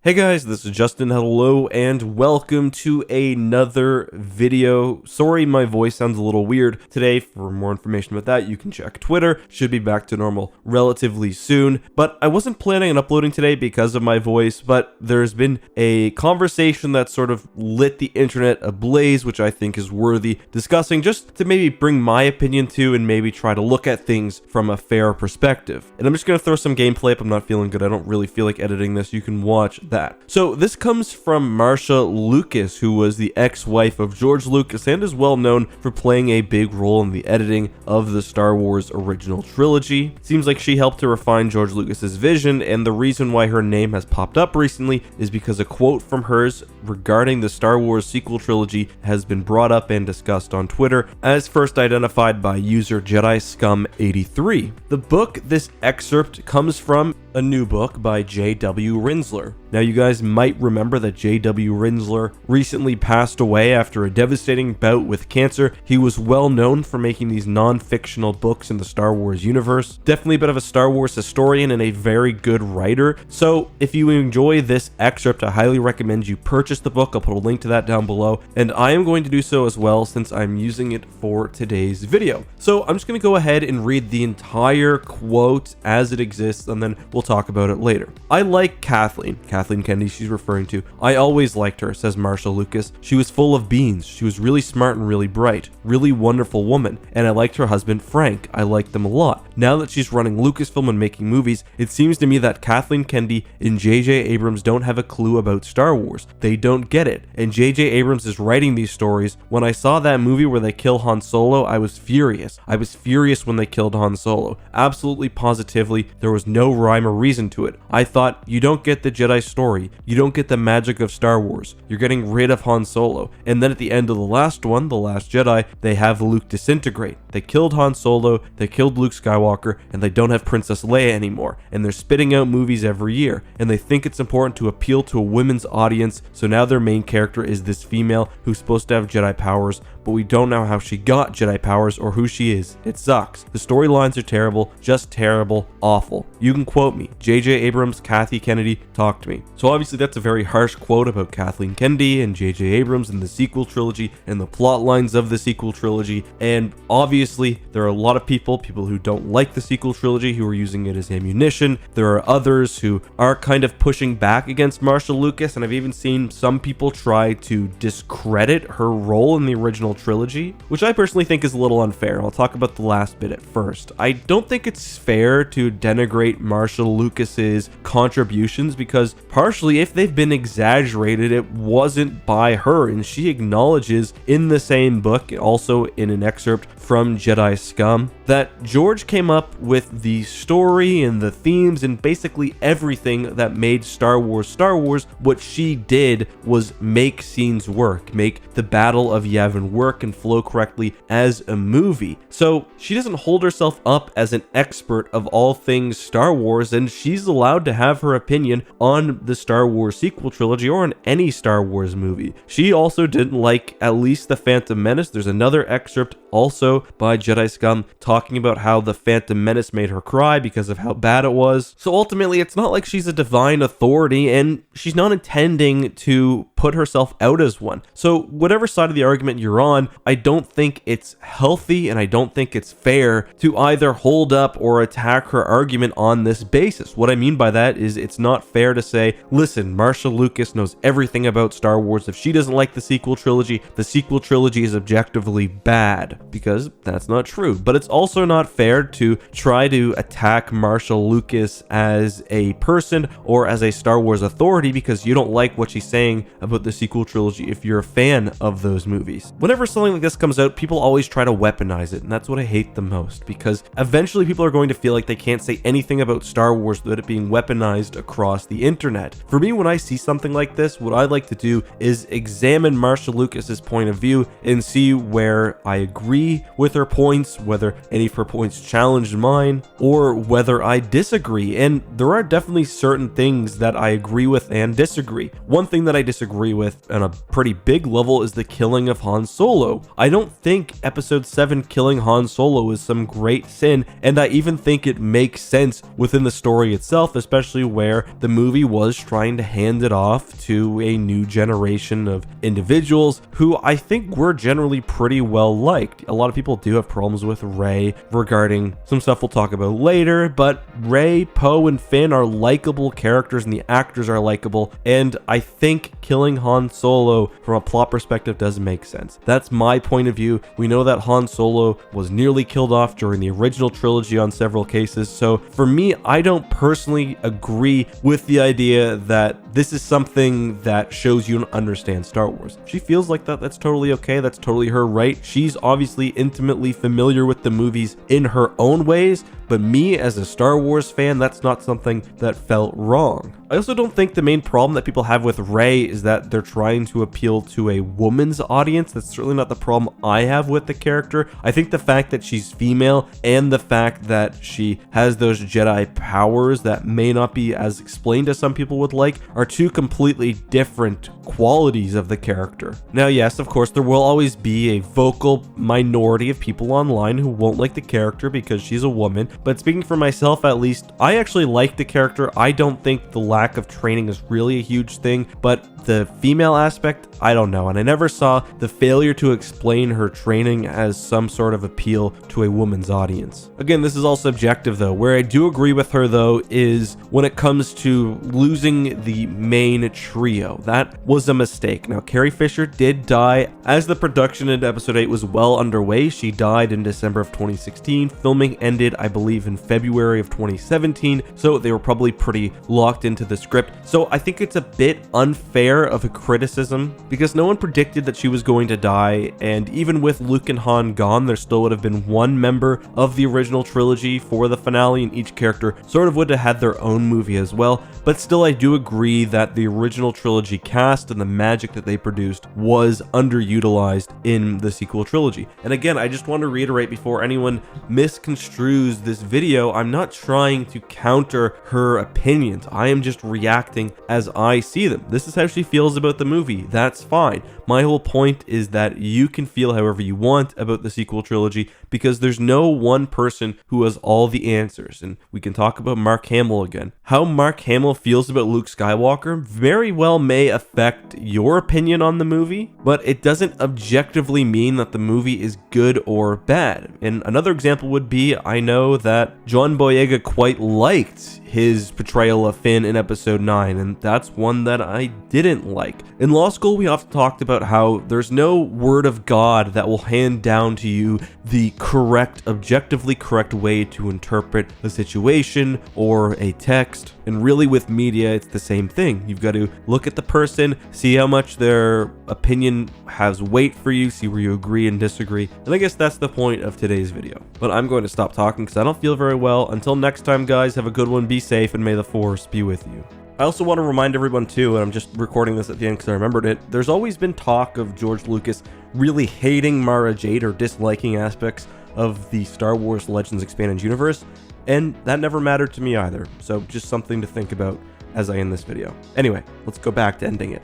Hey guys, this is Justin. Hello and welcome to another video. Sorry my voice sounds a little weird today. For more information about that, you can check Twitter. Should be back to normal relatively soon. But I wasn't planning on uploading today because of my voice, but there's been a conversation that sort of lit the internet ablaze, which I think is worthy discussing, just to maybe bring my opinion to and maybe try to look at things from a fair perspective. And I'm just going to throw some gameplay up. I'm not feeling good. I don't really feel like editing this. You can watch that. So this comes from Marcia Lucas, who was the ex-wife of George Lucas and is well known for playing a big role in the editing of the Star Wars original trilogy. Seems like she helped to refine George Lucas's vision, and the reason why her name has popped up recently is because a quote from hers regarding the Star Wars sequel trilogy has been brought up and discussed on Twitter, as first identified by user JediScum83. The book this excerpt comes from a new book by J.W. Rinzler. Now, you guys might remember that J.W. Rinzler recently passed away after a devastating bout with cancer. He was well known for making these non-fictional books in the Star Wars universe. Definitely a bit of a Star Wars historian and a very good writer. So if you enjoy this excerpt, I highly recommend you purchase the book. I'll put a link to that down below, and I am going to do so as well since I'm using it for today's video. So I'm just going to go ahead and read the entire quote as it exists, and then we'll talk about it later. I like Kathleen Kennedy she's referring to. I always liked her, says Marcia Lucas. She was full of beans. She was really smart and really bright. Really wonderful woman. And I liked her husband, Frank. I liked them a lot. Now that she's running Lucasfilm and making movies, it seems to me that Kathleen Kennedy and J.J. Abrams don't have a clue about Star Wars. They don't get it. And J.J. Abrams is writing these stories. When I saw that movie where they kill Han Solo, I was furious. I was furious when they killed Han Solo. Absolutely positively, there was no rhyme or reason to it. I thought, you don't get the Jedi story. You don't get the magic of Star Wars. You're getting rid of Han Solo. And then at the end of the last one, The Last Jedi, they have Luke disintegrate. They killed Han Solo, they killed Luke Skywalker, and they don't have Princess Leia anymore. And they're spitting out movies every year. And they think it's important to appeal to a women's audience, so now their main character is this female who's supposed to have Jedi powers, but we don't know how she got Jedi powers or who she is. It sucks. The storylines are terrible, just terrible, awful. You can quote me. J.J. Abrams, Kathy Kennedy, talk to me. So obviously that's a very harsh quote about Kathleen Kennedy and J.J. Abrams and the sequel trilogy and the plot lines of the sequel trilogy. And obviously there are a lot of people who don't like the sequel trilogy who are using it as ammunition. There are others who are kind of pushing back against Marcia Lucas, and I've even seen some people try to discredit her role in the original trilogy, which I personally think is a little unfair. I'll talk about the last bit at first. I don't think it's fair to denigrate Marcia Lucas's contributions because partially, if they've been exaggerated, it wasn't by her, and she acknowledges in the same book, also in an excerpt from Jedi Scum, that George came up with the story and the themes and basically everything that made Star Wars Star Wars. What she did was make scenes work, make the Battle of Yavin work and flow correctly as a movie. So she doesn't hold herself up as an expert of all things Star Wars, and she's allowed to have her opinion on the Star Wars sequel trilogy or on any Star Wars movie. She also didn't like at least The Phantom Menace. There's another excerpt also by Jedi Scum talking about how The Phantom Menace made her cry because of how bad it was. So ultimately, it's not like she's a divine authority, and she's not intending to put herself out as one. So whatever side of the argument you're on, I don't think it's healthy and I don't think it's fair to either hold up or attack her argument on this basis. What I mean by that is it's not fair to say, listen, Marcia Lucas knows everything about Star Wars. If she doesn't like the sequel trilogy is objectively bad, because that's not true. But it's also not fair to try to attack Marcia Lucas as a person or as a Star Wars authority because you don't like what she's saying about the sequel trilogy if you're a fan of those movies. Whenever something like this comes out, people always try to weaponize it, and that's what I hate the most, because eventually people are going to feel like they can't say anything about Star Wars without it being weaponized across the internet. For me, when I see something like this, what I like to do is examine Marcia Lucas's point of view and see where I agree with her points, whether any of her points challenged mine, or whether I disagree. And there are definitely certain things that I agree with and disagree. One thing that I disagree disagree with on a pretty big level is the killing of Han Solo. I don't think episode 7 killing Han Solo is some great sin, and I even think it makes sense within the story itself, especially where the movie was trying to hand it off to a new generation of individuals who I think were generally pretty well liked. A lot of people do have problems with Rey regarding some stuff we'll talk about later, but Rey, Poe, and Finn are likable characters and the actors are likable, and I think killing Han Solo from a plot perspective does make sense. That's my point of view. We know that Han Solo was nearly killed off during the original trilogy on several cases, so for me, I don't personally agree with the idea that this is something that shows you don't understand Star Wars. If she feels like that, that's totally okay. That's totally her right. She's obviously intimately familiar with the movies in her own ways, but me as a Star Wars fan, that's not something that felt wrong. I also don't think the main problem that people have with Rey is that they're trying to appeal to a woman's audience. That's certainly not the problem I have with the character. I think the fact that she's female and the fact that she has those Jedi powers that may not be as explained as some people would like are two completely different qualities of the character. Now, yes, of course, there will always be a vocal minority of people online who won't like the character because she's a woman, but speaking for myself at least, I actually like the character. I don't think the lack of training is really a huge thing, but the female aspect, I don't know, and I never saw the failure to explain her training as some sort of appeal to a woman's audience. Again, this is all subjective though. Where I do agree with her though is when it comes to losing the main trio. That was a mistake. Now, Carrie Fisher did die as the production in episode 8 was well underway. She died in December of 2016. Filming ended, I believe, in February of 2017, so they were probably pretty locked into the script. So I think it's a bit unfair of a criticism because no one predicted that she was going to die, and even with Luke and Han gone, there still would have been one member of the original trilogy for the finale, and each character sort of would have had their own movie as well. But still, I do agree that the original trilogy cast and the magic that they produced was underutilized in the sequel trilogy. And again, I just want to reiterate before anyone misconstrues this video, I'm not trying to counter her opinions. I am just reacting as I see them. This is how she feels about the movie. That's fine. My whole point is that you can feel however you want about the sequel trilogy because there's no one person who has all the answers. And we can talk about Mark Hamill again. How Mark Hamill feels about Luke Skywalker very well may affect your opinion on the movie, but it doesn't objectively mean that the movie is good or bad. And another example would be, I know that John Boyega quite liked his portrayal of Finn in episode 9, and that's one that I didn't like. In law school, we often talked about how there's no word of God that will hand down to you the correct, objectively correct way to interpret a situation or a text. And really with media, it's the same thing. You've got to look at the person, see how much their opinion has weight for you, see where you agree and disagree. And I guess that's the point of today's video. But I'm going to stop talking because I don't feel very well. Until next time, guys, have a good one, be safe, and may the Force be with you. I also want to remind everyone too, and I'm just recording this at the end because I remembered it, there's always been talk of George Lucas really hating Mara Jade or disliking aspects of the Star Wars Legends Expanded Universe, and that never mattered to me either, so just something to think about as I end this video. Anyway, let's go back to ending it.